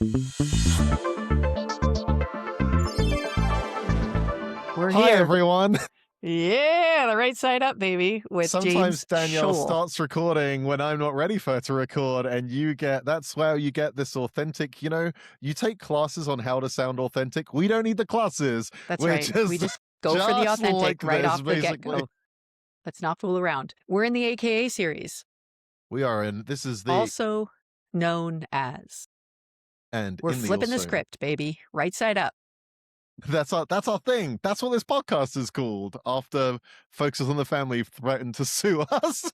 We're Hi, here. everyone. Yeah, the right side up, baby, with Sometimes James Danielle Scholl. starts recording when I'm not ready for her to record, and that's where you get this authentic, you take classes on how to sound authentic. We don't need the classes. That's We're right. We just just go for the just like authentic right this, off the basically. get-go. Let's not fool around. We're in the AKA series, This is also known as. and We're in the flipping the also. script, baby. Right side up. That's our thing. That's what this podcast is called after Focus on the Family threatened to sue us.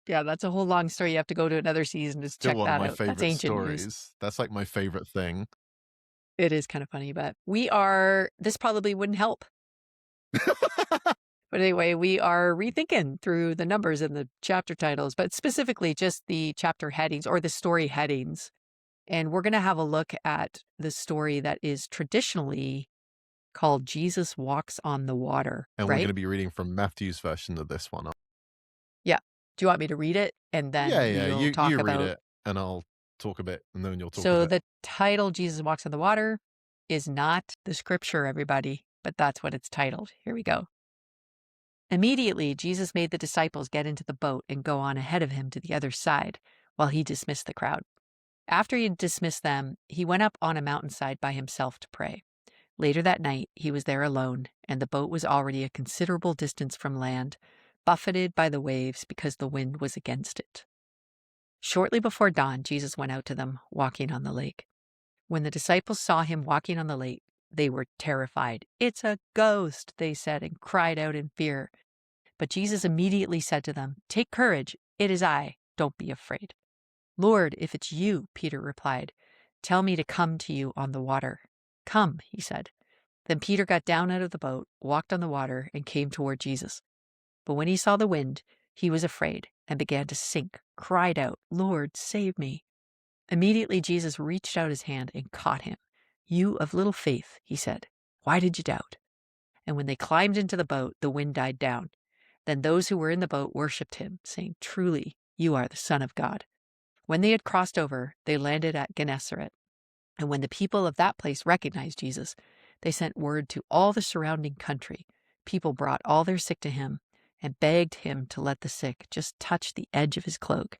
Yeah, that's a whole long story. You have to go to another season to Still check one of that my out. That's favorite ancient news. stories. That's like my favorite thing. It is kind of funny, but this probably wouldn't help. But anyway, we are rethinking through the numbers and the chapter titles, but specifically just the chapter headings or the story headings. And we're going to have a look at the story that is traditionally called Jesus Walks on the Water. And right? we're going to be reading from Matthew's version of this one. Yeah. Do you want me to read it? And then Yeah. we'll talk You about read it and I'll talk a bit and then you'll talk a So bit. the title Jesus Walks on the Water is not the scripture, everybody, but that's what it's titled. Here we go. Immediately, Jesus made the disciples get into the boat and go on ahead of him to the other side while he dismissed the crowd. After he had dismissed them, he went up on a mountainside by himself to pray. Later that night, he was there alone, and the boat was already a considerable distance from land, buffeted by the waves because the wind was against it. Shortly before dawn, Jesus went out to them, walking on the lake. When the disciples saw him walking on the lake, they were terrified. "It's a ghost," they said, and cried out in fear. But Jesus immediately said to them, "Take courage, it is I, don't be afraid." "Lord, if it's you," Peter replied, "tell me to come to you on the water." "Come," he said. Then Peter got down out of the boat, walked on the water, and came toward Jesus. But when he saw the wind, he was afraid and began to sink, cried out, "Lord, save me." Immediately Jesus reached out his hand and caught him. "You of little faith," he said, "why did you doubt?" And when they climbed into the boat, the wind died down. Then those who were in the boat worshipped him, saying, "Truly, you are the Son of God." When they had crossed over, they landed at Gennesaret. And when the people of that place recognized Jesus, they sent word to all the surrounding country. People brought all their sick to him and begged him to let the sick just touch the edge of his cloak,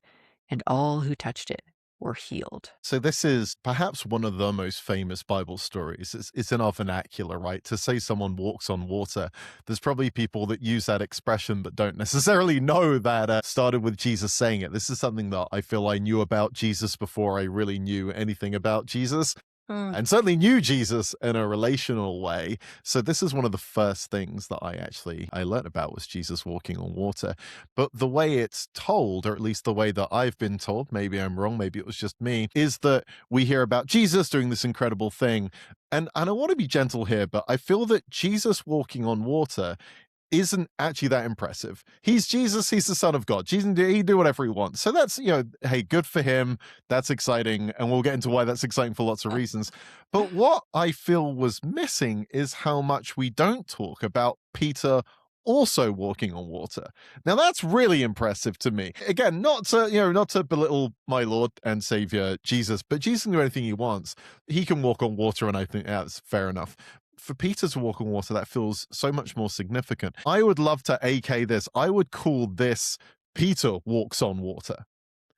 and all who touched it were healed. So this is perhaps one of the most famous Bible stories. It's in our vernacular, right? To say someone walks on water, there's probably people that use that expression but don't necessarily know that started with Jesus saying it. This is something that I feel I knew about Jesus before I really knew anything about Jesus. And certainly knew Jesus in a relational way. So this is one of the first things that I learned about was Jesus walking on water. But the way it's told, or at least the way that I've been told, maybe I'm wrong, maybe it was just me, is that we hear about Jesus doing this incredible thing. And I want to be gentle here, but I feel that Jesus walking on water isn't actually that impressive. He's Jesus, he's the Son of God. Jesus, he can do whatever he wants. So that's, hey, good for him. That's exciting. And we'll get into why that's exciting for lots of reasons. But what I feel was missing is how much we don't talk about Peter also walking on water. Now that's really impressive to me. Again, not to belittle my Lord and Savior Jesus, but Jesus can do anything he wants. He can walk on water, and I think that's fair enough. For Peter to walk on water, that feels so much more significant. I would love to AK this. I would call this Peter walks on water.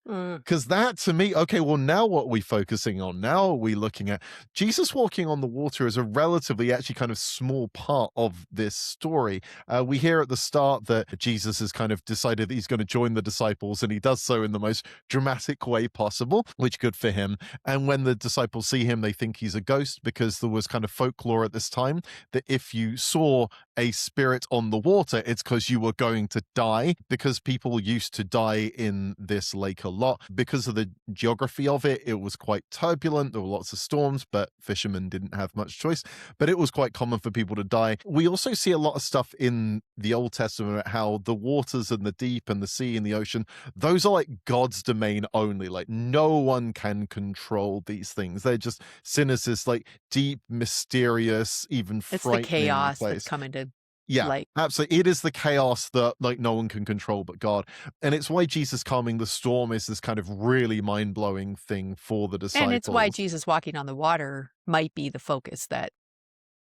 Because that to me, okay, well, now what are we focusing on? Now are we looking at Jesus walking on the water is a relatively actually kind of small part of this story. We hear at the start that Jesus has kind of decided that he's going to join the disciples, and he does so in the most dramatic way possible, which good for him. And when the disciples see him, they think he's a ghost, because there was kind of folklore at this time that if you saw a spirit on the water, it's because you were going to die, because people used to die in this lake a lot. Because of the geography of it, it was quite turbulent. There were lots of storms, but fishermen didn't have much choice. But it was quite common for people to die. We also see a lot of stuff in the Old Testament about how the waters and the deep and the sea and the ocean, those are like God's domain only. Like no one can control these things. They're just sin is this like deep, mysterious, even It's the frightening chaos place. that's coming to Yeah, Like, absolutely. It is the chaos that like no one can control but God. And it's why Jesus calming the storm is this kind of really mind-blowing thing for the and it's why disciples. Jesus walking on the water might be the focus that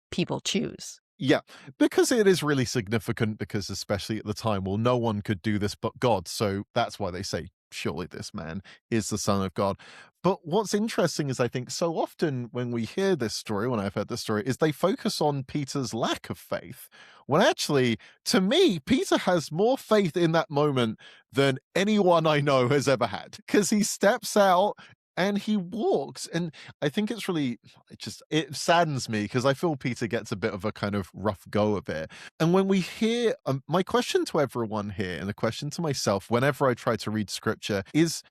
people choose. Yeah, because it is really significant because especially at the time, well, no one could do this but God. So that's why they say, surely this man is the Son of God. But what's interesting is I think so often when we hear this story, when I've heard this story, is they focus on Peter's lack of faith. When actually, to me, Peter has more faith in that moment than anyone I know has ever had. Because he steps out and he walks. And I think it's really it saddens me because I feel Peter gets a bit of a kind of rough go of it. And when we hear my question to everyone here and the question to myself whenever I try to read scripture is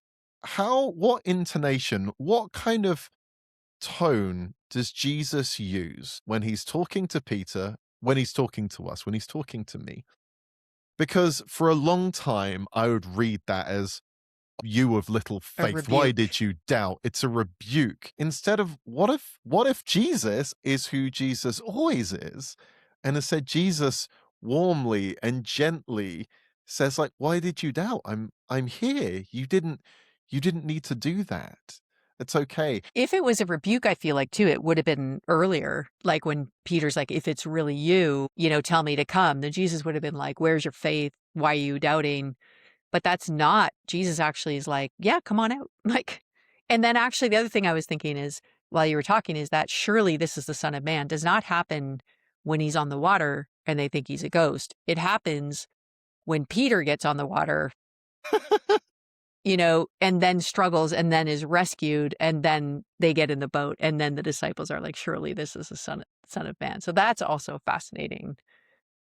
what intonation, what kind of tone does Jesus use when he's talking to Peter, when he's talking to us, when he's talking to me? Because for a long time I would read that as, you of little A faith, why rebuke. did you doubt? It's a rebuke. Instead of what if Jesus is who Jesus always is? And instead Jesus warmly and gently says, like, why did you doubt? I'm here. You didn't need to do that. It's okay. If it was a rebuke, I feel like too, it would have been earlier. Like when Peter's like, if it's really you, tell me to come. Then Jesus would have been like, where's your faith? Why are you doubting? But that's not, Jesus actually is like, yeah, come on out. Like, and then actually the other thing I was thinking is, while you were talking, is that surely this is the Son of Man does not happen when he's on the water and they think he's a ghost. It happens when Peter gets on the water, and then struggles and then is rescued and then they get in the boat and then the disciples are like, surely this is the son of Man. So that's also a fascinating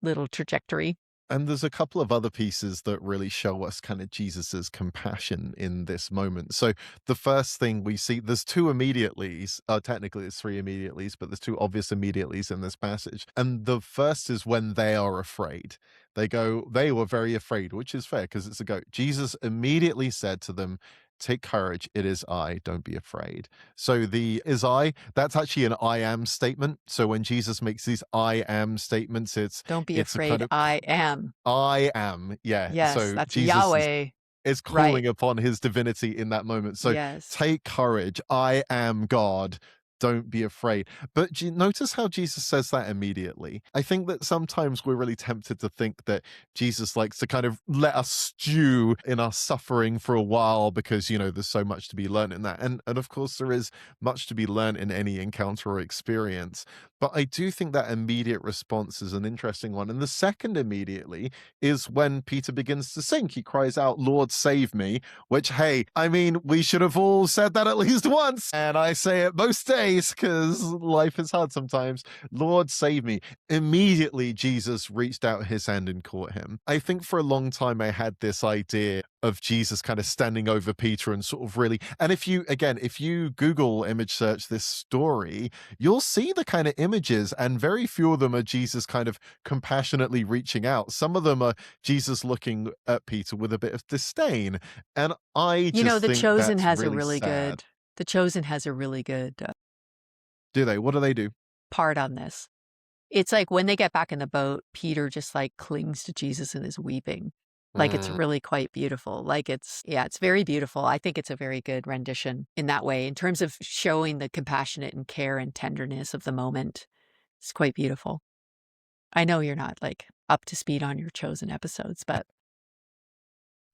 little trajectory. And there's a couple of other pieces that really show us kind of Jesus's compassion in this moment. So the first thing we see, there's two immediately's. Technically, there's three immediatelys, but there's two obvious immediatelys in this passage. And the first is when they are afraid. They were very afraid, which is fair because it's a goat. Jesus immediately said to them, take courage, it is I, don't be afraid. So the is I, that's actually an I am statement. So when Jesus makes these I am statements, Don't be it's a kind afraid, of I am. I am. Yeah. Yes, So that's Jesus Yahweh. is Right. calling upon his divinity in that moment. So Yes. take courage. I am God. Don't be afraid. But notice how Jesus says that immediately. I think that sometimes we're really tempted to think that Jesus likes to kind of let us stew in our suffering for a while because, there's so much to be learned in that. And of course, there is much to be learned in any encounter or experience. But I do think that immediate response is an interesting one. And the second immediately is when Peter begins to sink. He cries out, Lord, save me, which, hey, I mean, we should have all said that at least once. And I say it most days because life is hard sometimes. Lord, save me. Immediately, Jesus reached out his hand and caught him. I think for a long time, I had this idea of Jesus kind of standing over Peter and sort of really, and if you Google image search this story, you'll see the kind of images, and very few of them are Jesus kind of compassionately reaching out. Some of them are Jesus looking at Peter with a bit of disdain. And I just The think Chosen that's has a really really sad. good, The Chosen has a really good Do they? What do they do? part on this. It's like when they get back in the boat, Peter just like clings to Jesus and is weeping. Like it's Mm. really quite beautiful. Like it's very beautiful. I think it's a very good rendition in that way in terms of showing the compassionate and care and tenderness of the moment. It's quite beautiful. I know you're not like up to speed on your Chosen episodes, but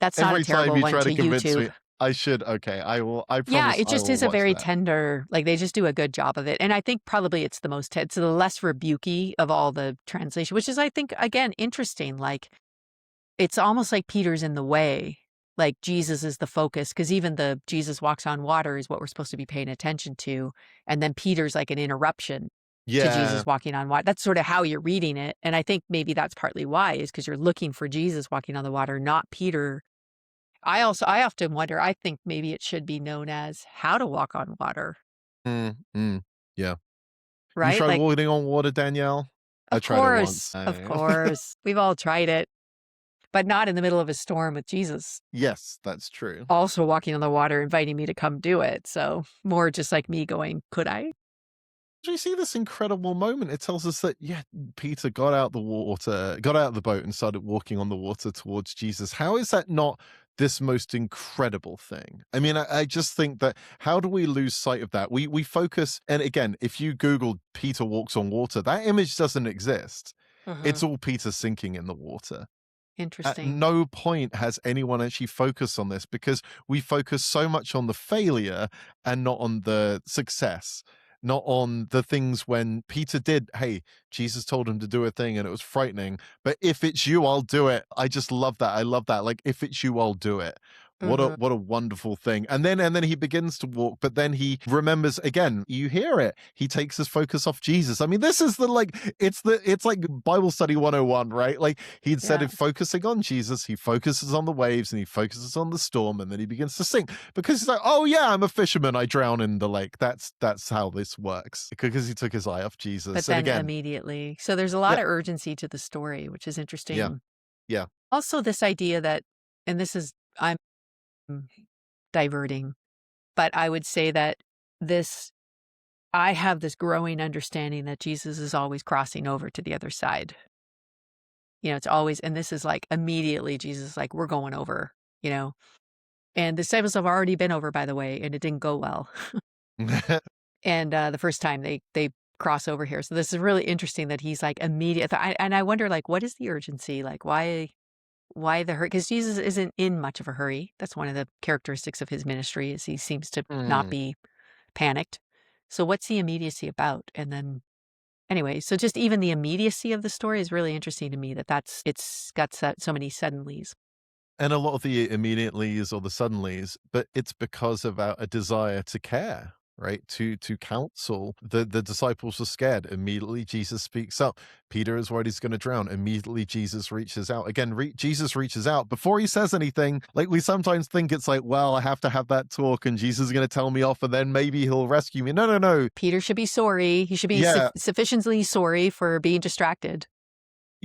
that's not a Every time terrible you one try to to convince YouTube. me, I should. Okay, I will. I Yeah, promise it I just will is a watch very that. tender, like they just do a good job of it. And I think probably it's it's the less rebukey of all the translation, which is, I think, again, interesting. Like it's almost like Peter's in the way, like Jesus is the focus, because even the Jesus walks on water is what we're supposed to be paying attention to. And then Peter's like an interruption to Yeah. Jesus walking on water. That's sort of how you're reading it. And I think maybe that's partly why, is because you're looking for Jesus walking on the water, not Peter. I often wonder, I think maybe it should be known as How to Walk on Water, Mm, mm, yeah. You right? tried Like, walking on water, Danielle? I of tried it once. course, of course. We've all tried it, but not in the middle of a storm with Jesus Yes, that's true. also walking on the water, inviting me to come do it. So more just like me going, could I? we see this incredible moment. It tells us that, yeah, Peter got out the water, got out of the boat and started walking on the water towards Jesus. How is that not this most incredible thing? I mean, I just think that how do we lose sight of that? We focus, and again, if you Google Peter walks on water, that image doesn't exist. Hmm. It's all Peter sinking in the water. At Interesting. no point has anyone actually focused on this because we focus so much on the failure and not on the success, not on the things when Peter did, hey, Jesus told him to do a thing and it was frightening, but if it's you, I'll do it. I just love that. I love that. Like, if it's you, I'll do it. Hmm. What a wonderful thing. And then he begins to walk, but then he remembers again, you hear it. He takes his focus off Jesus. I mean, this is it's like Bible study 101, right? Like he instead Yeah. of focusing on Jesus, he focuses on the waves and he focuses on the storm, and then he begins to sink because he's like, oh yeah, I'm a fisherman. I drown in the lake. That's how this works. Because he took his eye off But Jesus. And then again, immediately, so there's a lot yeah, of urgency to the story, which is yeah, interesting. yeah. Also, this idea that, and this is, I'm diverting, but I would say that this, I have this growing understanding that Jesus is always crossing over to the other side. It's always, and this is like immediately Jesus is like, we're going over, you know, and the disciples have already been over, by the way, and it didn't go well. And the first time they cross over here. So this is really interesting that he's like immediate. And I wonder, like, what is the urgency? Like, why the hurry? Because Jesus isn't in much of a hurry. That's one of the characteristics of his ministry is he seems to not Mm. be panicked. So what's the immediacy about? And then anyway, so just even the immediacy of the story is really interesting to me it's got so many suddenlies. And a lot of the immediatelys or the suddenlies, but it's because of a desire to care, right? To counsel. The disciples are scared. Immediately Jesus speaks up. Peter is worried he's going to drown. Immediately Jesus reaches out. Again, Jesus reaches out before he says anything. Like we sometimes think it's like, well, I have to have that talk and Jesus is going to tell me off and then maybe he'll rescue me. No, no, no. Peter should be sorry. He should be Yeah, sufficiently sorry for being distracted.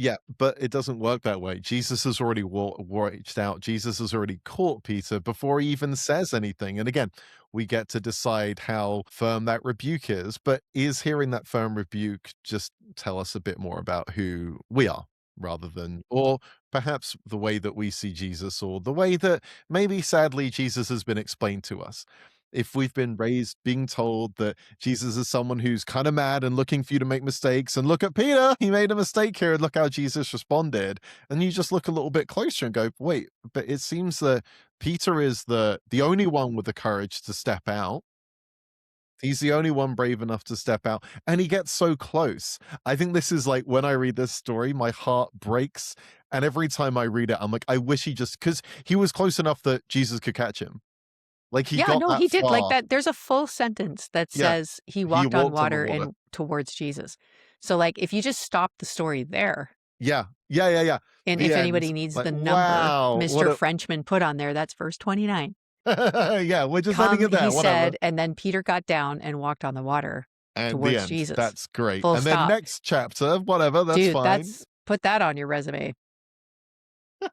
yeah, but it doesn't work that way. Jesus has already reached out. Jesus has already caught Peter before he even says anything. And again, we get to decide how firm that rebuke is. But is hearing that firm rebuke just tell us a bit more about who we are rather than, or perhaps the way that we see Jesus, or the way that maybe sadly Jesus has been explained to us? If we've been raised being told that Jesus is someone who's kind of mad and looking for you to make mistakes, and look at Peter, he made a mistake here, and look how Jesus responded. And you just look a little bit closer and go, wait, but it seems that Peter is the only one with the courage to step out. He's the only one brave enough to step out, and he gets so close. I think this is like when I read this story, my heart breaks. And every time I read it, I'm like, I wish he just, because he was close enough that Jesus could catch him. Like he Yeah, got no, that he did like far. that. There's a full sentence that Yeah, says he he walked on walked on the water water. and towards Jesus. So like if you just stop the story there, Yeah. Yeah, yeah, yeah. and The if end. anybody needs Like, the number wow, what Mr. a Frenchman put on there, that's verse 29. yeah, we're just ending Come, it he there, whatever. said, and then Peter got down and walked on the water And the towards end. Jesus. That's great. Full And then stop. next chapter, whatever, that's Dude, fine. put that on your resume.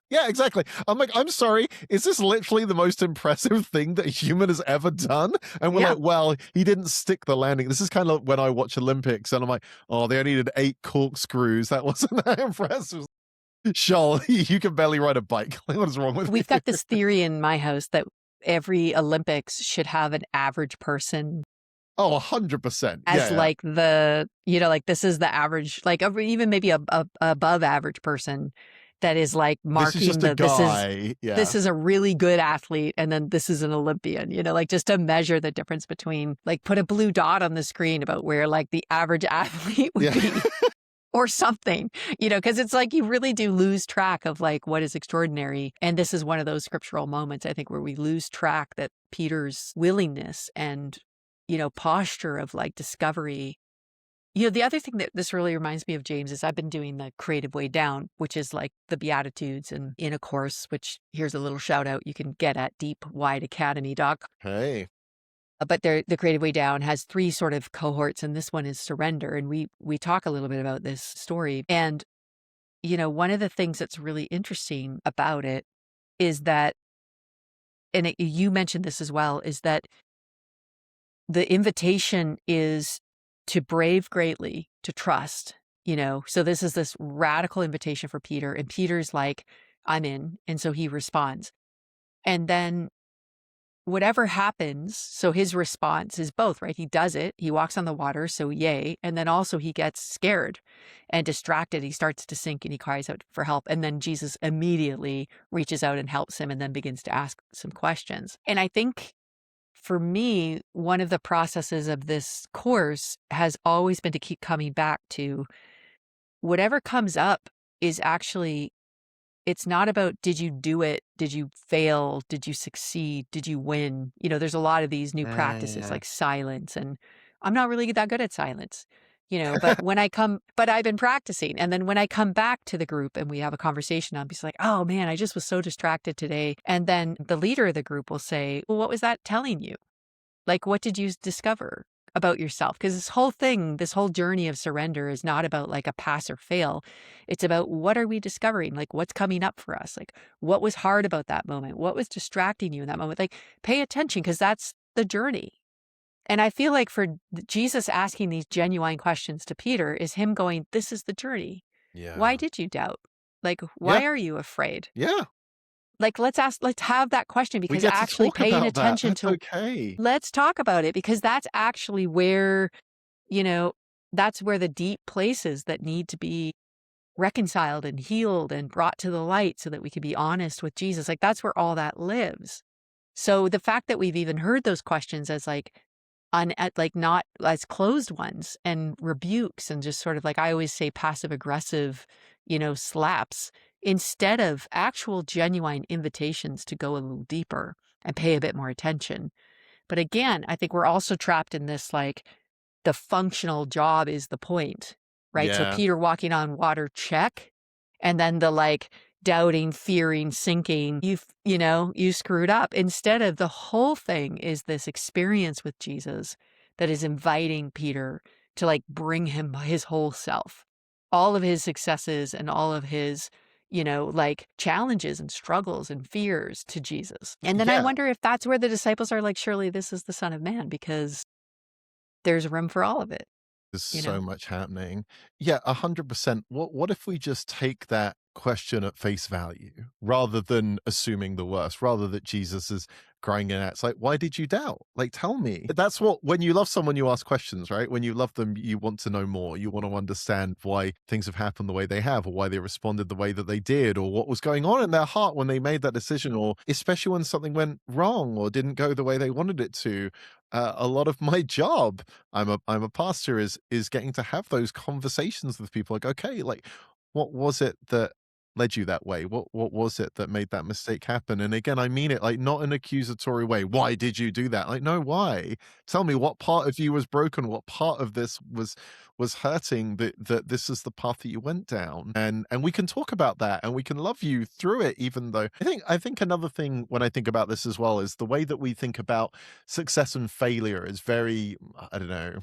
Yeah, exactly. I'm like, I'm sorry, is this literally the most impressive thing that a human has ever done? And we're Yeah. like, well, he didn't stick the landing. This is kind of when I watch Olympics and I'm like, oh, they only did 8 corkscrews. That wasn't that impressive. Shoal, you can barely ride a bike. Like, what is wrong with you? We've got this theory in my house that every Olympics should have an average person Oh, 100%. as Yeah, like like this is the average, like even maybe a above average person that is like this is marking just a the guy. Yeah. this is a really good athlete and then this is an Olympian, like just to measure the difference between, like, put a blue dot on the screen about where like the average athlete would Yeah. be or something, because it's like you really do lose track of like what is extraordinary. And this is one of those scriptural moments, I think, where we lose track that Peter's willingness and, posture of like discovery. The other thing that this really reminds me of, James, is I've been doing the Creative Way Down, which is like the Beatitudes, and in a course, which here's a little shout out you can get at deepwideacademy.com. Hey. But the Creative Way Down has 3 sort of cohorts, and this one is surrender. And we talk a little bit about this story. And, one of the things that's really interesting about it is that, and you mentioned this as well, is that the invitation is to brave greatly, to trust, So this is this radical invitation for Peter. And Peter's like, I'm in. And so he responds. And then whatever happens, so his response is both, right? He does it. He walks on the water. So yay. And then also he gets scared and distracted. He starts to sink and he cries out for help. And then Jesus immediately reaches out and helps him and then begins to ask some questions. And I think for me, one of the processes of this course has always been to keep coming back to whatever comes up is actually, it's not about did you do it? Did you fail? Did you succeed? Did you win? There's a lot of these new practices Yeah. like silence, and I'm not really that good at silence. But I've been practicing. And then when I come back to the group and we have a conversation, I'll be like, oh man, I just was so distracted today. And then the leader of the group will say, well, what was that telling you? Like, what did you discover about yourself? Because this whole thing, this whole journey of surrender is not about like a pass or fail. It's about what are we discovering? Like, what's coming up for us? Like, what was hard about that moment? What was distracting you in that moment? Like, pay attention because that's the journey. And I feel like for Jesus asking these genuine questions to Peter is him going, this is the journey. Why Yeah. did you doubt? Like, Yeah. why are you afraid? Yeah. Like, let's have that question We because get to actually talk paying about that. attention That's to, okay. let's talk about it because that's actually where, you know, that's where the deep places that need to be reconciled and healed and brought to the light so that we can be honest with Jesus. Like, that's where all that lives. So the fact that we've even heard those questions as like not as closed ones and rebukes and just sort of like I always say passive aggressive, slaps instead of actual genuine invitations to go a little deeper and pay a bit more attention. But again, I think we're also trapped in this like the functional job is the point, right? So Yeah. Peter walking on water, check. And then the like doubting, fearing, sinking, you screwed up. Instead of the whole thing is this experience with Jesus that is inviting Peter to like bring him his whole self, all of his successes and all of his, like challenges and struggles and fears to Jesus. And then I Yeah. wonder if that's where the disciples are like, surely this is the Son of Man because there's room for all of it, There's you so know? much happening. Yeah, 100%. What if we just take that question at face value rather than assuming the worst, rather that Jesus is crying out, it's like, why did you doubt? Like, tell me. That's what, when you love someone, you ask questions, right? When you love them, you want to know more. You want to understand why things have happened the way they have, or why they responded the way that they did, or what was going on in their heart when they made that decision, or especially when something went wrong or didn't go the way they wanted it to. A lot of my job, I'm a pastor, is getting to have those conversations with people like, okay, like what was it that led you that way? What was it that made that mistake happen? And again, I mean it like not in an accusatory way. Why did you do that? Like, no, why? Tell me what part of you was broken, what part of this was hurting that this is the path that you went down. And we can talk about that and we can love you through it, even though I think another thing when I think about this as well is the way that we think about success and failure is very, I don't know,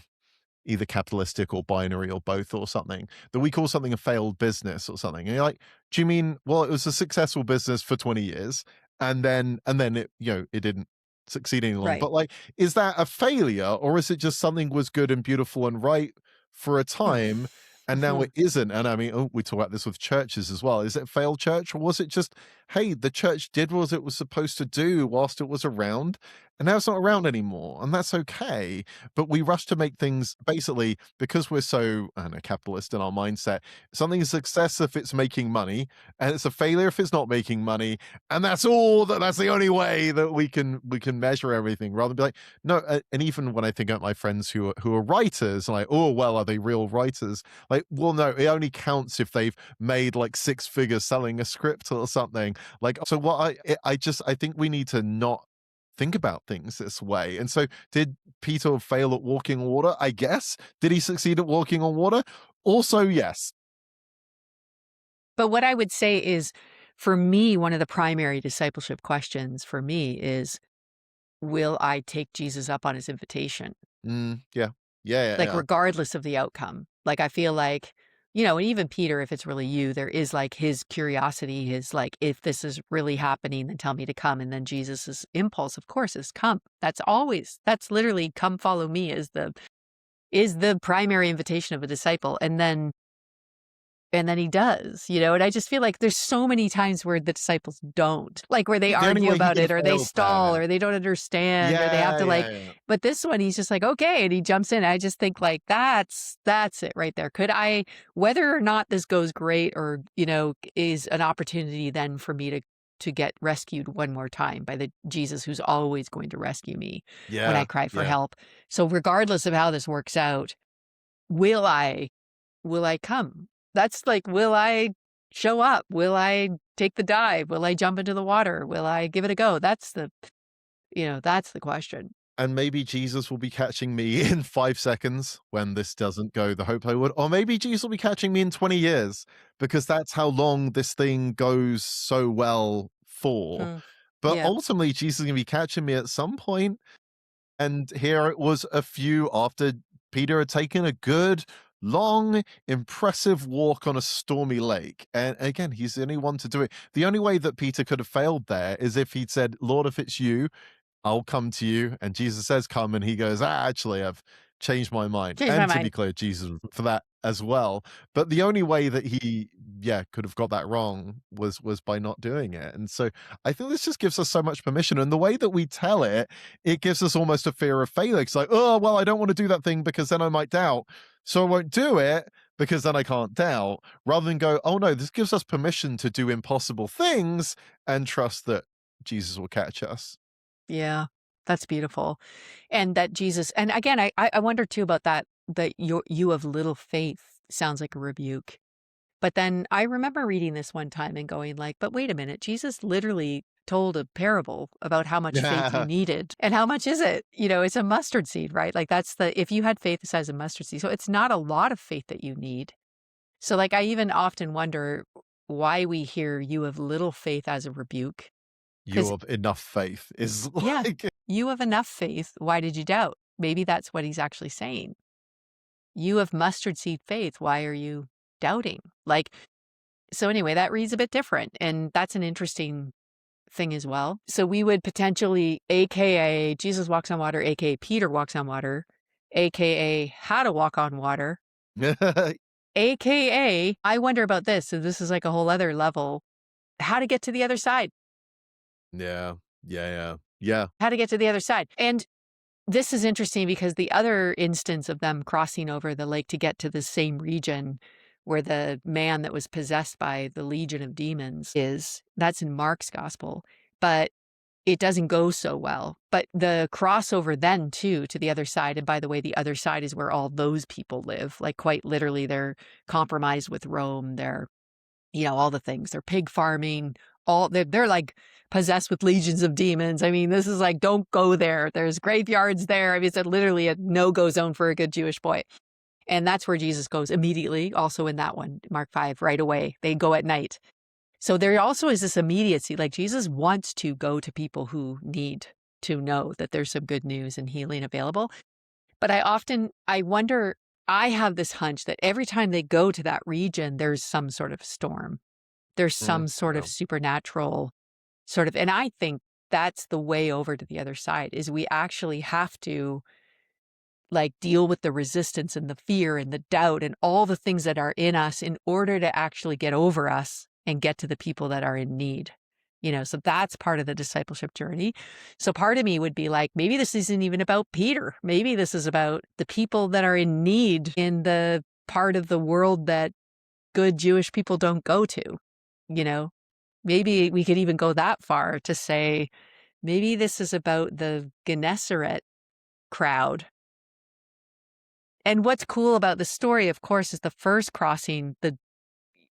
either capitalistic or binary or both or something, that we call something a failed business or something. And you're like, do you mean, well, it was a successful business for 20 years and then it, it didn't succeed any longer. Right. But like, is that a failure or is it just something was good and beautiful and right for a time and now it isn't? And I mean, oh, we talk about this with churches as well. Is it failed church or was it just, hey, the church did what it was supposed to do whilst it was around and now it's not around anymore and that's okay. But we rush to make things basically because we're so, I don't know, capitalist in our mindset. Something is success if it's making money, and it's a failure if it's not making money, and that's all. That's the only way that we can measure everything. Rather than be like, no. And even when I think about my friends who are writers, like, oh well, are they real writers? Like, well, no, it only counts if they've made like 6 figures selling a script or something. Like, so what I think we need to not think about things this way. And so did Peter fail at walking on water? I guess. Did he succeed at walking on water? Also, yes. But what I would say is, for me, one of the primary discipleship questions for me is, will I take Jesus up on his invitation? Yeah. Yeah, yeah, Like, yeah. regardless of the outcome. Like, I feel like, and even Peter, if it's really you, there is like his curiosity, his like, if this is really happening, then tell me to come. And then Jesus's impulse, of course, is come. That's literally come follow me is is the primary invitation of a disciple. And then he does, and I just feel like there's so many times where the disciples don't, like where they The only argue way he about could it have or they failed stall there. or they don't understand or they have Yeah, to yeah, yeah. but this one, he's just like, okay. And he jumps in. I just think like, that's it right there. Whether or not this goes great or, is an opportunity then for me to get rescued one more time by the Jesus who's always going to rescue me when I Yeah, cry for yeah. help. So regardless of how this works out, will I come? That's like, will I show up? Will I take the dive? Will I jump into the water? Will I give it a go? That's the question. And maybe Jesus will be catching me in 5 seconds when this doesn't go the hope I would, or maybe Jesus will be catching me in 20 years because that's how long this thing goes so well for. Hmm. But Yeah. ultimately, Jesus is gonna be catching me at some point, and here it was a few after Peter had taken a good, long, impressive walk on a stormy lake. And again, he's the only one to do it. The only way that Peter could have failed there is if he'd said, "Lord, if it's you, I'll come to you." And Jesus says, "Come." And he goes, actually, I've changed my mind. Changed my And to be mind. clear, Jesus for that as well. But the only way that he, yeah, could have got that wrong was by not doing it. And so I think this just gives us so much permission. And the way that we tell it, it gives us almost a fear of failure. It's like, oh, well, I don't want to do that thing because then I might doubt. So I won't do it because then I can't doubt. Rather than go, oh no, this gives us permission to do impossible things and trust that Jesus will catch us. Yeah. That's beautiful. And that Jesus, and again, I wonder too about that you of little faith sounds like a rebuke. But then I remember reading this one time and going like, but wait a minute, Jesus literally told a parable about how much faith you Yeah. needed. And how much is it? It's a mustard seed, right? Like if you had faith the size of mustard seed. So it's not a lot of faith that you need. So like I even often wonder why we hear you have little faith as a rebuke. You Because have enough faith is yeah, like, you have enough faith. Why did you doubt? Maybe that's what he's actually saying. You have mustard seed faith. Why are you doubting? So anyway, that reads a bit different. And that's an interesting thing as well. So we would potentially, AKA Jesus walks on water, AKA Peter walks on water, AKA how to walk on water, AKA I wonder about this. So this is like a whole other level, how to get to the other side, yeah, yeah, yeah, yeah. how to get to the other side. And this is interesting because the other instance of them crossing over the lake to get to the same region where the man that was possessed by the legion of demons that's in Mark's gospel, but it doesn't go so well. But the crossover then too to the other side, and by the way, the other side is where all those people live. Like quite literally, they're compromised with Rome. They're, all the things. They're pig farming. They're like possessed with legions of demons. I mean, this is like, don't go there. There's graveyards there. I mean, it's literally a no-go zone for a good Jewish boy. And that's where Jesus goes immediately. Also in that one, Mark 5, right away. They go at night. So there also is this immediacy. Like Jesus wants to go to people who need to know that there's some good news and healing available. But I wonder, I have this hunch that every time they go to that region, there's some sort of storm. There's some sort Yeah. of supernatural and I think that's the way over to the other side is we actually have to like deal with the resistance and the fear and the doubt and all the things that are in us in order to actually get over us and get to the people that are in need. So that's part of the discipleship journey. So part of me would be like, maybe this isn't even about Peter. Maybe this is about the people that are in need in the part of the world that good Jewish people don't go to. You know, maybe we could even go that far to say, maybe this is about the Gennesaret crowd. And what's cool about the story, of course, is the first crossing,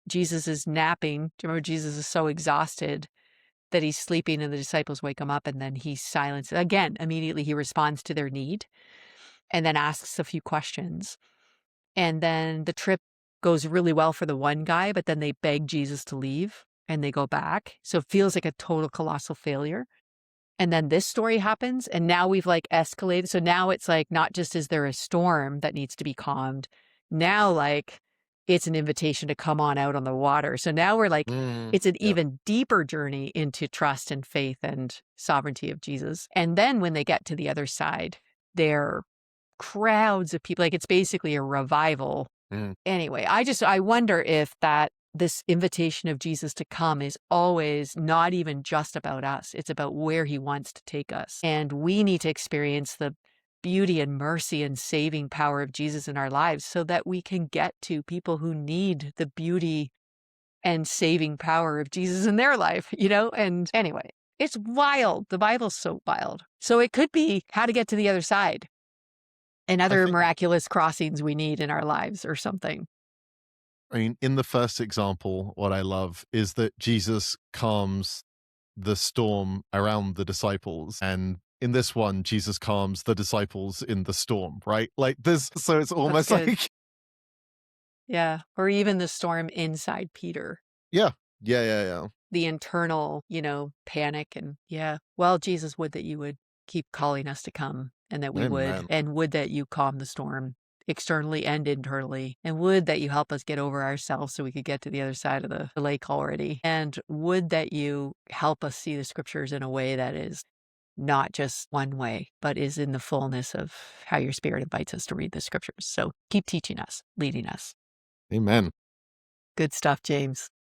Jesus is napping. Do you remember Jesus is so exhausted that he's sleeping and the disciples wake him up and then he silences. Again, immediately he responds to their need and then asks a few questions. And then the trip goes really well for the one guy, but then they beg Jesus to leave and they go back. So it feels like a total colossal failure. And then this story happens and now we've like escalated. So now it's like, not just is there a storm that needs to be calmed, now like it's an invitation to come on out on the water. So now we're like, it's an Yeah. even deeper journey into trust and faith and sovereignty of Jesus. And then when they get to the other side, they're crowds of people. Like it's basically a revival. Mm. Anyway, I wonder if this invitation of Jesus to come is always not even just about us. It's about where he wants to take us. And we need to experience the beauty and mercy and saving power of Jesus in our lives so that we can get to people who need the beauty and saving power of Jesus in their life, And anyway, it's wild. The Bible's so wild. So it could be how to get to the other side and I other think, miraculous crossings we need in our lives or something. I mean, in the first example, what I love is that Jesus calms the storm around the disciples. And in this one, Jesus calms the disciples in the storm, right? Like this, so it's That's almost good. like, Yeah. Or even the storm inside Peter, yeah, yeah, yeah, yeah. the internal, panic. And yeah, well, Jesus, would that you would keep calling us to come and that we would, Amen. and would that you calm the storm externally and internally, and would that you help us get over ourselves so we could get to the other side of the lake already. And would that you help us see the scriptures in a way that is not just one way, but is in the fullness of how your spirit invites us to read the scriptures. So keep teaching us, leading us. Amen. Good stuff, James.